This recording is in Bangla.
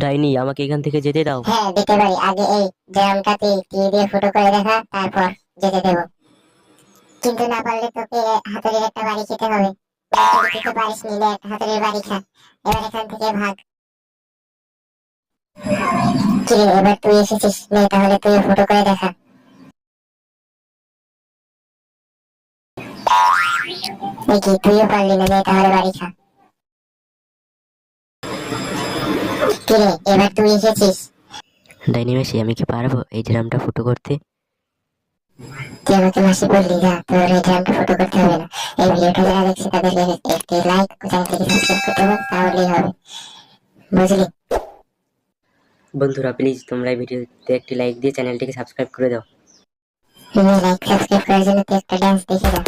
ডাইনি, আমাকে এখান থেকে যেতে দাও। হ্যাঁ দিতে পারি, আগে এই ড্রামটাতে কি দিয়ে ফুটো করে দেখা, তারপর যেতে দেবো। কিন্তু না পারলে তোকে হাতুড়ির একটা বাড়ি খেতে হবে। যদি দিতে পারিস নিলে একটা হাতুড়ির বাড়ি খা। এবার এখান থেকে ভাগ। কিরে, এবার তুই এসেছিস, নে তাহলে তুই ফুটো করে দেখা। দেখি তুইও পারলি না, নে তাহলে বাড়ি খা। কিরে, এবার তুই এসেছিস। ডাইনি মাসি, আমি কি পারবো এই ড্রামটা ফুটো করতে? তুই আমাকে মাসি বললি, যা, তোর এই ড্রামটা ফুটো করতে হবে না। এই ভিডিওটা যারা দেখছে তাদেরকে একটি লাইক ও চ্যানেলটিকে সাবস্ক্রাইব করতে বল, তাহলেই হবে, বুঝলি? বন্ধুরা, প্লিজ তোমরা এই ভিডিওতে একটি লাইক দিয়ে চ্যানেলটিকে সাবস্ক্রাইব করে দাও। লাইক সাবস্ক্রাইব করার জন্য তুই একটা ডান্স দেখে যা।